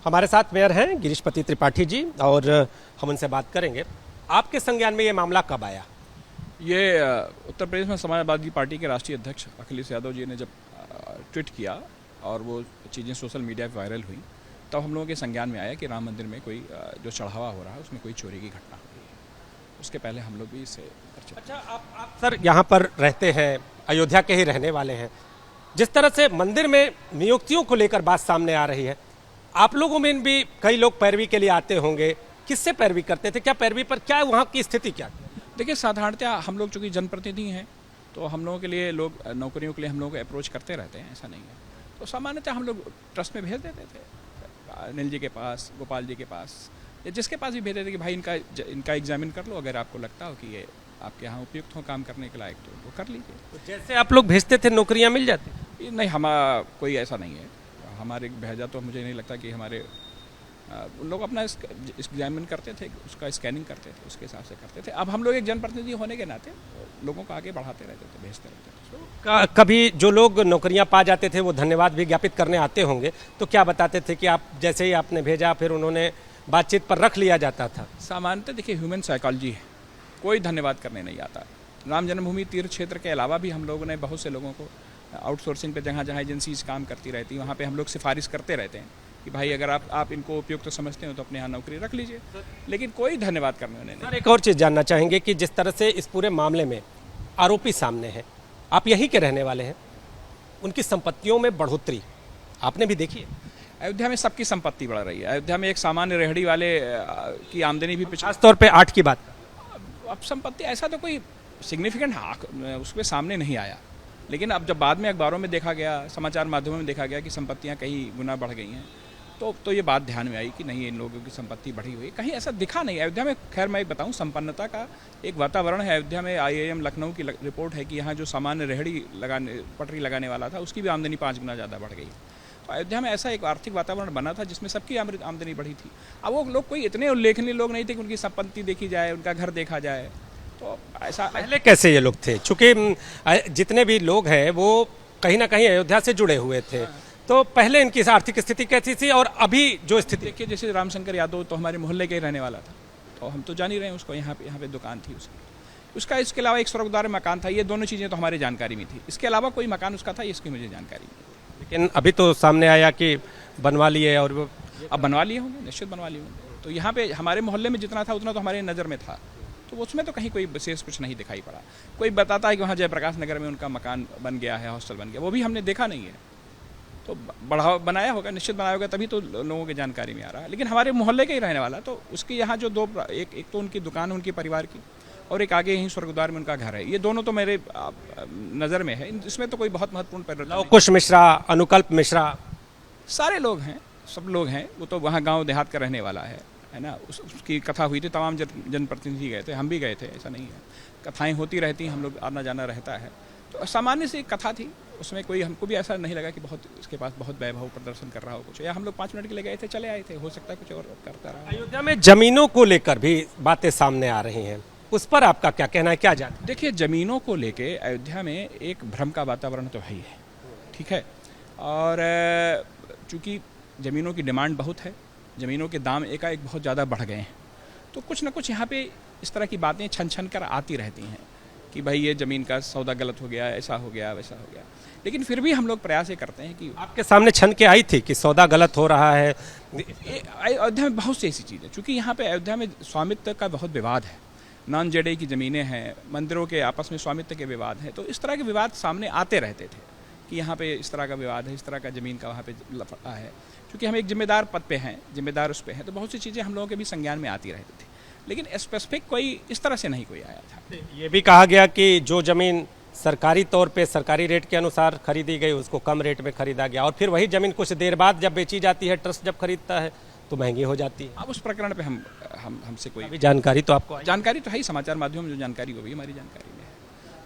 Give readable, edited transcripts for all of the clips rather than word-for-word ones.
हमारे साथ मेयर हैं गिरीशपति त्रिपाठी जी और हम उनसे बात करेंगे। आपके संज्ञान में ये मामला कब आया? ये उत्तर प्रदेश में समाजवादी पार्टी के राष्ट्रीय अध्यक्ष अखिलेश यादव जी ने जब ट्वीट किया और वो चीज़ें सोशल मीडिया पर वायरल हुई, तब हम लोगों के संज्ञान में आया कि राम मंदिर में कोई जो चढ़ावा हो रहा है उसमें कोई चोरी की घटना हुई है। उसके पहले हम लोग भी इससे अच्छा, आप सर यहाँ पर रहते हैं, अयोध्या के ही रहने वाले हैं। जिस तरह से मंदिर में नियुक्तियों को लेकर बात सामने आ रही है, आप लोगों में भी कई लोग पैरवी के लिए आते होंगे। किससे पैरवी करते थे? क्या पैरवी पर क्या वहाँ की स्थिति क्या? देखिए, साधारणतः हम लोग चूँकि जनप्रतिनिधि हैं तो हम लोगों के लिए लोग नौकरियों के लिए हम लोग को अप्रोच करते रहते हैं, ऐसा नहीं है। तो सामान्यतः हम लोग ट्रस्ट में भेज देते थे, अनिल जी के पास, गोपाल जी के पास, या जिसके पास भी भेज देते कि भाई इनका एग्जामिन कर लो, अगर आपको लगता हो कि ये आपके यहाँ उपयुक्त हो काम करने के लायक तो वो कर लीजिए। तो जैसे आप लोग भेजते थे नौकरियाँ मिल जाती? नहीं, हमारा कोई ऐसा नहीं है। हमारे भेजा तो मुझे नहीं लगता कि हमारे लोग अपना एग्जामिन करते थे, उसका स्कैनिंग करते थे, उसके हिसाब से करते थे। अब हम लोग एक जनप्रतिनिधि होने के नाते लोगों को आगे बढ़ाते रहते थे, भेजते रहते थे। कभी जो लोग नौकरियां पा जाते थे वो धन्यवाद भी ज्ञापित करने आते होंगे, तो क्या बताते थे कि आप जैसे ही आपने भेजा फिर उन्होंने बातचीत पर रख लिया जाता था? सामान्यतः देखिए, ह्यूमन साइकोलॉजी है, कोई धन्यवाद करने नहीं आता। राम जन्मभूमि तीर्थ क्षेत्र के अलावा भी हम लोगों ने बहुत से लोगों को आउटसोर्सिंग पे जहाँ जहाँ एजेंसीज काम करती रहती हैं वहाँ पे हम लोग सिफारिश करते रहते हैं कि भाई अगर आप इनको उपयुक्त तो समझते हो तो अपने यहाँ नौकरी रख लीजिए, लेकिन कोई धन्यवाद करने नहीं। सर, एक और चीज़ जानना चाहेंगे कि जिस तरह से इस पूरे मामले में आरोपी सामने हैं, आप यहीं के रहने वाले हैं, उनकी संपत्तियों में बढ़ोतरी आपने भी देखी है? अयोध्या में सबकी संपत्ति बढ़ रही है। अयोध्या में एक सामान्य रेहड़ी वाले की आमदनी भी खास तौर पे 8 की बात। अब संपत्ति ऐसा तो कोई सिग्निफिकेंट उसके सामने नहीं आया, लेकिन अब जब बाद में अखबारों में देखा गया, समाचार माध्यमों में देखा गया कि संपत्तियां कई गुना बढ़ गई हैं, तो ये बात ध्यान में आई कि नहीं, इन लोगों की संपत्ति बढ़ी हुई। कहीं ऐसा दिखा नहीं अयोध्या में। खैर, मैं बताऊं, संपन्नता का एक वातावरण है अयोध्या में। IIM लखनऊ की रिपोर्ट है कि यहाँ जो सामान्य रेहड़ी पटरी लगाने वाला था उसकी भी आमदनी 5 गुना ज़्यादा बढ़ गई। तो अयोध्या में ऐसा एक आर्थिक वातावरण बना था जिसमें सबकी आमदनी बढ़ी थी। अब वो लोग कोई इतने उल्लेखनीय लोग नहीं थे कि उनकी संपत्ति देखी जाए, उनका घर देखा जाए। तो ऐसा पहले कैसे ये लोग थे? चूंकि जितने भी लोग हैं वो कहीं ना कहीं अयोध्या से जुड़े हुए थे, तो पहले इनकी आर्थिक स्थिति कैसी थी और अभी जो स्थिति? देखिए, जैसे रामशंकर यादव तो हमारे मोहल्ले के ही रहने वाला था, तो हम तो जान ही रहे हैं उसको। यहाँ पे दुकान थी उसका। इसके अलावा एक स्वर्गद्वार मकान था। ये दोनों चीज़ें तो हमारी जानकारी में थी। इसके अलावा कोई मकान उसका था, इसकी मुझे जानकारी नहीं। लेकिन अभी तो सामने आया कि बनवा लिए, और अब बनवा लिए होंगे, निश्चित बनवा लिए होंगे। तो यहाँ पे हमारे मोहल्ले में जितना था उतना तो हमारे नज़र में था, तो उसमें तो कहीं कोई विशेष कुछ नहीं दिखाई पड़ा। कोई बताता है कि वहाँ जयप्रकाश नगर में उनका मकान बन गया है, हॉस्टल बन गया, वो भी हमने देखा नहीं है। तो बनाया होगा, निश्चित बनाया होगा, तभी तो लोगों की जानकारी में आ रहा है। लेकिन हमारे मोहल्ले का ही रहने वाला, तो उसके यहाँ जो एक तो उनकी दुकान है उनके परिवार की, और एक आगे यहीं स्वर्गद्वार में उनका घर है। ये दोनों तो मेरे नज़र में है। इसमें तो कोई बहुत महत्वपूर्ण परिवर्तन। कुश मिश्रा, अनुकल्प मिश्रा, सारे लोग हैं, सब लोग हैं। वो तो वहाँ गाँव देहात का रहने वाला है ना। उसकी कथा हुई थी, तमाम जनप्रतिनिधि गए थे, हम भी गए थे, ऐसा नहीं है। कथाएं होती रहती, हम लोग आना जाना रहता है। तो सामान्य सी कथा थी, उसमें कोई हमको भी ऐसा नहीं लगा कि बहुत इसके पास बहुत वैभव प्रदर्शन कर रहा हो कुछ, या हम लोग 5 मिनट के लिए गए थे, चले आए थे। हो सकता है कुछ और करता रहा। अयोध्या में जमीनों को लेकर भी बातें सामने आ रही हैं, उस पर आपका क्या कहना है, क्या जानते? देखिए, जमीनों को लेके अयोध्या में एक भ्रम का वातावरण तो है ही है, ठीक है। और चूँकि ज़मीनों की डिमांड बहुत है, ज़मीनों के दाम एकाएक बहुत ज़्यादा बढ़ गए हैं, तो कुछ ना कुछ यहाँ पे इस तरह की बातें छन कर आती रहती हैं कि भाई ये ज़मीन का सौदा गलत हो गया, ऐसा हो गया, वैसा हो गया। लेकिन फिर भी हम लोग प्रयास ये करते हैं कि आपके सामने छन के आई थी कि सौदा गलत हो रहा है। अयोध्या में बहुत सी ऐसी चीज़ें, चूँकि यहाँ पे अयोध्या में स्वामित्व का बहुत विवाद है। नॉन जेडे की ज़मीनें हैं, मंदिरों के आपस में स्वामित्व के विवाद हैं, तो इस तरह के विवाद सामने आते रहते थे कि यहाँ पे इस तरह का विवाद है, इस तरह का ज़मीन का वहाँ पे लफड़ा है। क्योंकि हम एक जिम्मेदार पद पे हैं, जिम्मेदार उस पे हैं, तो बहुत सी चीज़ें हम लोगों के भी संज्ञान में आती रहती थी। लेकिन स्पेसिफिक कोई इस तरह से नहीं कोई आया था। ये भी कहा गया कि जो ज़मीन सरकारी तौर पे सरकारी रेट के अनुसार खरीदी गई उसको कम रेट में खरीदा गया, और फिर वही ज़मीन कुछ देर बाद जब बेची जाती है, ट्रस्ट जब खरीदता है तो महंगी हो जाती है। अब उस प्रकरण पे हमसे कोई अभी जानकारी तो आपको जानकारी तो है ही, समाचार माध्यम में जो जानकारी वो भी हमारी जानकारी में है।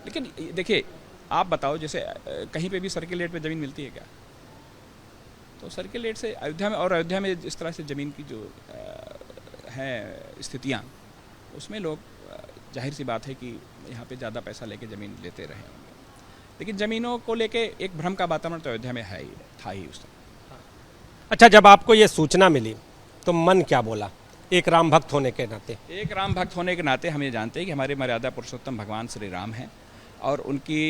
लेकिन देखिए, आप बताओ, जैसे कहीं पे भी सर्किल रेट पे ज़मीन मिलती है क्या? तो सर्किल रेट से अयोध्या में, और अयोध्या में इस तरह से ज़मीन की जो है स्थितियाँ, उसमें लोग जाहिर सी बात है कि यहाँ पे ज़्यादा पैसा लेके ज़मीन लेते रहे होंगे। लेकिन ज़मीनों को लेके एक भ्रम का वातावरण तो अयोध्या में है ही, था ही उस समय। अच्छा, जब आपको ये सूचना मिली तो मन क्या बोला एक राम भक्त होने के नाते? एक राम भक्त होने के नाते हम ये जानते हैं कि हमारे मर्यादा पुरुषोत्तम भगवान श्री राम हैं और उनकी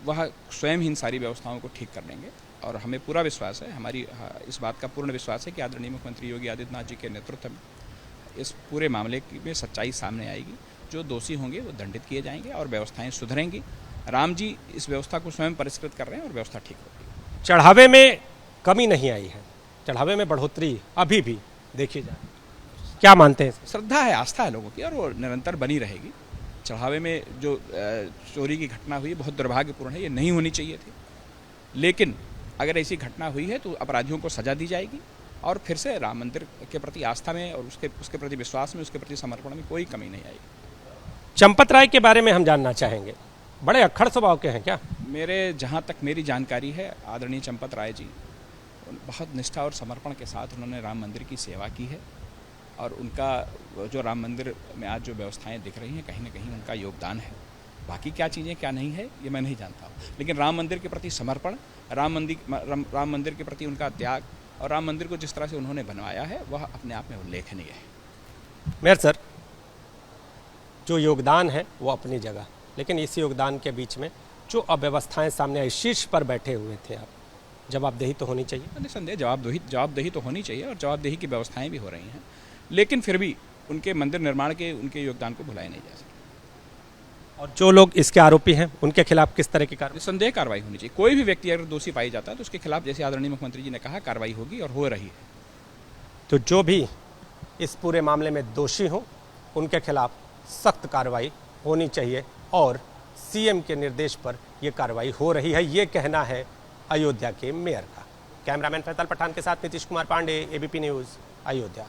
वह स्वयं ही इन सारी व्यवस्थाओं को ठीक कर लेंगे। और हमें पूरा विश्वास है, हमारी इस बात का पूर्ण विश्वास है कि आदरणीय मुख्यमंत्री योगी आदित्यनाथ जी के नेतृत्व में इस पूरे मामले में सच्चाई सामने आएगी। जो दोषी होंगे वो दंडित किए जाएंगे और व्यवस्थाएं सुधरेंगी। राम जी इस व्यवस्था को स्वयं परिष्कृत कर रहे हैं और व्यवस्था ठीक होगी। चढ़ावे में कमी नहीं आई है, चढ़ावे में बढ़ोतरी अभी भी देखी जाए, क्या मानते हैं? श्रद्धा है, आस्था है लोगों की और वो निरंतर बनी रहेगी। चढ़ावे में जो चोरी की घटना हुई बहुत दुर्भाग्यपूर्ण है, ये नहीं होनी चाहिए थी, लेकिन अगर ऐसी घटना हुई है तो अपराधियों को सजा दी जाएगी और फिर से राम मंदिर के प्रति आस्था में और उसके प्रति विश्वास में, उसके प्रति समर्पण में कोई कमी नहीं आएगी। चंपत राय के बारे में हम जानना चाहेंगे, बड़े अक्खड़ स्वभाव के हैं क्या? जहाँ तक मेरी जानकारी है, आदरणीय चंपत राय जी बहुत निष्ठा और समर्पण के साथ उन्होंने राम मंदिर की सेवा की है और उनका जो राम मंदिर में आज जो व्यवस्थाएं दिख रही हैं, कहीं ना कहीं उनका योगदान है। बाकी क्या चीज़ें क्या नहीं है ये मैं नहीं जानता हूँ, लेकिन राम मंदिर के प्रति समर्पण, राम मंदिर के प्रति उनका त्याग और राम मंदिर को जिस तरह से उन्होंने बनवाया है वह अपने आप में उल्लेखनीय है। मेयर सर, जो योगदान है वो अपनी जगह, लेकिन इस योगदान के बीच में जो अव्यवस्थाएं सामने आई, शीर्ष पर बैठे हुए थे आप, जवाबदेही तो होनी चाहिए। निसंदेह जवाबदेही तो होनी चाहिए और जवाबदेही की व्यवस्थाएं भी हो रही हैं, लेकिन फिर भी उनके मंदिर निर्माण के उनके योगदान को भुलाया नहीं जा सकता। और जो लोग इसके आरोपी हैं उनके खिलाफ किस तरह की कार्रवाई? निसंदेह कार्रवाई होनी चाहिए। कोई भी व्यक्ति अगर दोषी पाई जाता है तो उसके खिलाफ, जैसे आदरणीय मुख्यमंत्री जी ने कहा, कार्रवाई होगी और हो रही है। तो जो भी इस पूरे मामले में दोषी हो उनके खिलाफ सख्त कार्रवाई होनी चाहिए और सीएम के निर्देश पर यह कार्रवाई हो रही है, ये कहना है अयोध्या के मेयर का। कैमरामैन फैसल पठान के साथ नीतीश कुमार पांडे, एबीपी न्यूज़, अयोध्या।